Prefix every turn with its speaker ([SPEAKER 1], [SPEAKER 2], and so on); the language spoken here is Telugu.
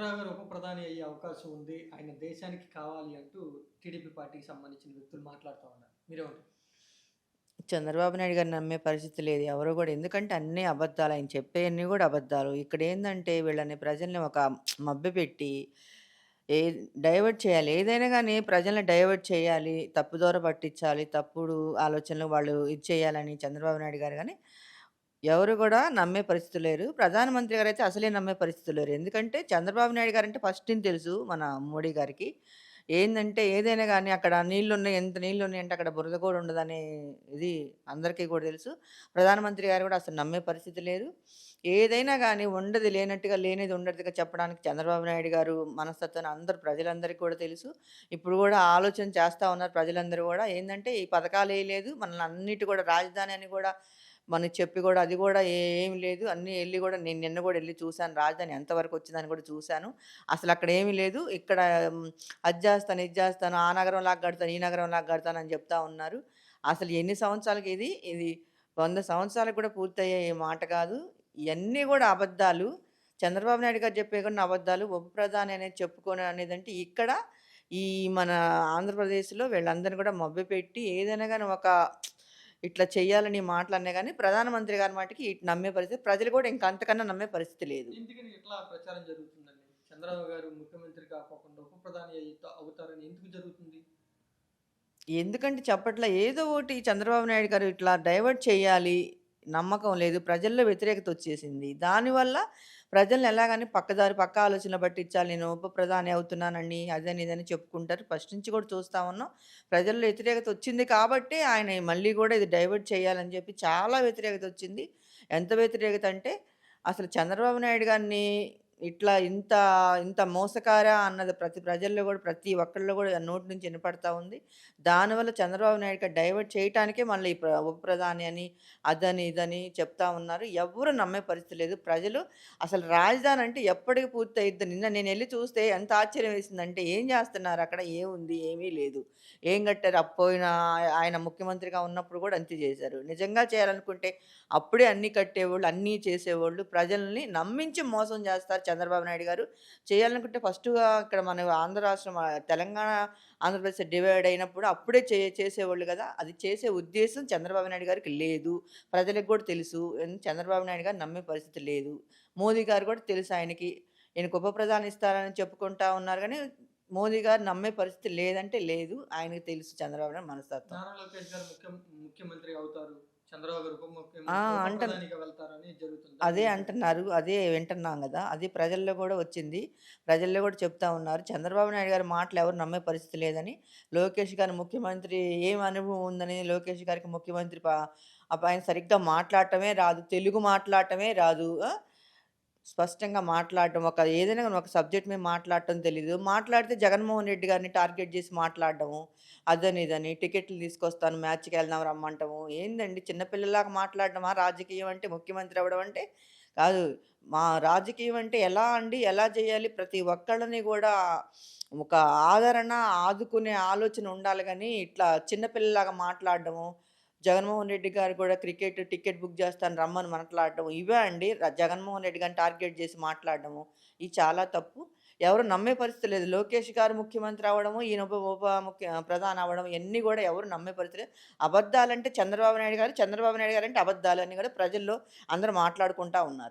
[SPEAKER 1] చంద్రబాబు గారు ఉప ప్రధాని అయ్యే అవకాశం ఉంది. ఆయన దేశానికి కావాలి అంటూ టీడీపీ పార్టీకి సంబంధించిన వ్యక్తులు మాట్లాడుతా ఉన్నారు. మీరేమంటారు?
[SPEAKER 2] చంద్రబాబు నాయుడు గారిని నమ్మే పరిస్థితి లేదు ఎవరు గూడా. ఎందుకంటే అన్నీ అబద్దాలు. ఆయన చెప్పేయన్నీ గూడా అబద్దాలు. ఇక్కడేందంటే వీళ్ళని ప్రజల్ని ఒక మభ్యపెట్టి ఏ డైవర్ట్ చేయాలి. ఏదైనా గానీ ప్రజల్ని డైవర్ట్ చేయాలి. తప్పుదోవ పట్టించాలి. తప్పుడు ఆలోచనలు వాళ్ళు ఇది చేయాలని చంద్రబాబు నాయుడు గారు గాని ఎవరు గూడా నమ్మే పరిస్థితి లేరు. ప్రధానమంత్రి గారైతే అసలే నమ్మే పరిస్థితి లేరు. ఎందుకంటే చంద్రబాబు నాయుడు గారంటే ఫస్ట్ నుంచి తెలుసు మన మోడీ గారికి. ఏందంటే ఏదైనా గానీ అక్కడ నీళ్లున్నాయి. ఎంత నీళ్లున్నాయంటే అక్కడ బురద కూడా ఉండదనే ఇది అందరికీ గూడా తెలుసు. ప్రధానమంత్రి గారు గూడా అసలు నమ్మే పరిస్థితి లేదు. ఏదైనా గానీ ఉండది లేనట్టుగా, లేనిది ఉన్నట్టుగా చెప్పడానికి చంద్రబాబు నాయుడు గారు మనస్తత్వాన్ని అందరూ ప్రజలందరికీ కూడా తెలుసు. ఇప్పుడు గూడా ఆలోచన చేస్తా ఉన్నారు ప్రజలందరూ గూడా. ఏందంటే ఈ పథకాలేయలేదు. మనల్ని అన్నిటి కూడా రాజధాని అని గూడా మనకి చెప్పి గూడా అది గూడా ఏమి లేదు. అన్నీ ఎళ్లి గూడా నేను నిన్న గూడా ఎళ్లి చూసాను. రాజధాని ఎంతవరకు వచ్చిందని గూడా చూసాను. అసలక్కడ ఏమి లేదు. ఇక్కడ అది జేస్తాను, ఇది జేస్తాను, ఆ నగరంలాగా కడతాను, ఈ నగరంలాగా కడతానని జెప్తా ఉన్నారు. అసలు ఎన్ని సంవత్సరాలకి ఇది 100 సంవత్సరాలకు కూడా పూర్తయ్యే మాట కాదు. ఇయన్నీ గూడా అబద్దాలు. చంద్రబాబు నాయుడు గారు చెప్పేవి కూడా అబద్దాలు. ఉప ప్రధాని అనేది చెప్పుకోని అనేదంటే ఇక్కడ ఈ మన ఆంధ్రప్రదేశ్‌లో వీళ్ళందరిని కూడా మభ్యపెట్టి ఏదైనా గాని ఒక ఇట్లా చేయాలని మాటలన్నా గాని ప్రధానమంత్రి గారి మాటకి నమ్మే పరిస్థితి ప్రజలు కూడా ఇంక అంతకన్నా నమ్మే పరిస్థితి లేదు.
[SPEAKER 1] ఎందుకని ఇట్లా ప్రచారం జరుగుతుందండి? చంద్రబాబు గారు ముఖ్యమంత్రి కాకోకుండా ఉప ప్రధాని అవుతారని ఎందుకు జరుగుతుంది?
[SPEAKER 2] ఎందుకంటే చెప్పట్లా. ఏదో ఒకటి చంద్రబాబు నాయుడు గారు ఇట్లా డైవర్ట్ చేయాలి. నమ్మకం లేదు. ప్రజల్లో వ్యతిరేకత వచ్చేసింది. దానివల్ల ప్రజల్ని ఎలాగని పక్కదారి పక్క ఆలోచనలు పట్టించాలి. నేను ఉప ప్రధాని అవుతున్నానని అదని ఇదని చెప్పుకుంటారు. ఫస్ట్ నుంచి కూడా చూస్తా ఉన్నాం. ప్రజల్లో వ్యతిరేకత వచ్చింది కాబట్టే ఆయన మళ్ళీ కూడా ఇది డైవర్ట్ చేయాలని చెప్పి చాలా వ్యతిరేకత వచ్చింది. ఎంత వ్యతిరేకత అంటే అసలు చంద్రబాబు నాయుడు గారిని ఇట్లా ఇంత మోసకారా అన్నది ప్రతి ప్రజల్లో గూడా ప్రతి ఒక్కళ్ళలో గూడా నోటి నుంచి ఇనపడతా ఉంది. దానివల్ల చంద్రబాబు నాయుడు గారు డైవర్ట్ చేయటానికే మళ్ళీ ఉప ప్రధాని అని, అదని, ఇదని చెప్తా ఉన్నారు. ఎవ్వరు నమ్మే పరిస్థితి లేదు. ప్రజలు అసలు రాజధాని అంటే ఎప్పటికి పూర్తయిద్ది? నిన్న నేనెళ్లి చూస్తే ఎంత ఆశ్చర్యం వేసిందంటే, ఏం జేస్తున్నారక్కడ? ఏముంది? ఏమీ లేదు. ఏం కట్టారు? పోయిన ఆయన ముఖ్యమంత్రిగా ఉన్నప్పుడు గూడా అంతే జేశారు. నిజంగా చేయాలనుకుంటే అప్పుడే అన్నీ కట్టేవోళ్ళు, అన్నీ చేసేవోళ్ళు. ప్రజల్ని నమ్మించి మోసం జేస్తారు చంద్రబాబు నాయుడు గారు. చేయాలనుకుంటే ఫస్టుగా ఇక్కడ మన ఆంధ్ర రాష్ట్రం తెలంగాణ, ఆంధ్రప్రదేశ్ డివైడ్ అయినప్పుడు అప్పుడే చేసేవోళ్ళు గదా! అది చేసే ఉద్దేశం చంద్రబాబు నాయుడు గారికి లేదు. ప్రజలకు గూడా తెలుసు. చంద్రబాబు నాయుడు గారు నమ్మే పరిస్థితి లేదు. మోదీ గారు గూడా తెలుసు ఆయనకి. ఈయనకు ఉప ప్రధాని ఇస్తారని చెప్పుకుంటా ఉన్నారు గానీ, మోదీ గారు నమ్మే పరిస్థితి లేదంటే లేదు. ఆయనకి తెలుసు చంద్రబాబు నాయుడు మనస్తత్వం.
[SPEAKER 1] నారా లోకేష్ గారు ముఖ్యమంత్రి అవుతారు. చంద్రబాబు గారు
[SPEAKER 2] ఆ!
[SPEAKER 1] ఉప
[SPEAKER 2] అంటన్
[SPEAKER 1] ప్రధానిగా వెళ్తారని జరుగుతుంది.
[SPEAKER 2] అదే
[SPEAKER 1] దాని గురించి ఏమంటారు?
[SPEAKER 2] అంటున్నారు. అదే వింటున్నాం గదా! అది ప్రజల్లో గూడా వచ్చింది. ప్రజల్లో గూడా చెప్తా ఉన్నారు. చంద్రబాబు నాయుడు గారి మాటలు ఎవరు నమ్మే పరిస్థితి లేదని. లోకేష్ గారు ముఖ్యమంత్రి ఏం అనుభవం ఉందని లోకేష్ గారికి ముఖ్యమంత్రి ఆయన సరిగ్గా మాట్లాడటమే రాదు. తెలుగు మాట్లాడటమే రాదు. స్పష్టంగా మాట్లాడటం ఏదైనా గాని ఒక సబ్జెక్ట్ మీద మాట్లాడటం తెలీదు. మాట్లాడితే జగన్మోహన్ రెడ్డి గారిని టార్గెట్ జేసి మాట్లాడడము. అదని ఇదని టికెట్లు తీసుకొస్తాను మ్యాచ్‌కెళ్దాం రమ్మంటము. ఏందండి చిన్న పిల్లలాగా మాట్లాడడమా రాజకీయం అంటే ముఖ్యమంత్రి అవ్వడం అంటే? కాదు. మా రాజకీయం అంటే ఎలా అండి? ఎలా చేయాలి? ప్రతి ఒక్కళ్ళని గూడా ఒక ఆదరణ, ఆదుకునే ఆలోచన ఉండాలి గానీ, ఇట్లా చిన్న పిల్లలాగా మాట్లాడడము. జగన్మోహన్ రెడ్డి గారు కూడా టికెట్ బుక్ చేస్తాను రమ్మని మాట్లాడడం. ఇవే అండి జగన్మోహన్ రెడ్డి గారిని టార్గెట్ చేసి మాట్లాడడము. ఇది చాలా తప్పు. ఎవరు నమ్మే పరిస్థితి లేదు. లోకేష్ గారు ముఖ్యమంత్రి అవ్వడము, ఈయన ఉప ఉప ముఖ్య ప్రధాని అవ్వడం ఇయన్నీ గూడా ఎవరు నమ్మే పరిస్థితి లేదు. అబద్దాలంటే చంద్రబాబు నాయుడు గారు, చంద్రబాబు నాయుడు గారంటే అబద్దాలు అని గూడా ప్రజల్లో అందరూ మాట్లాడుకుంటా ఉన్నారు.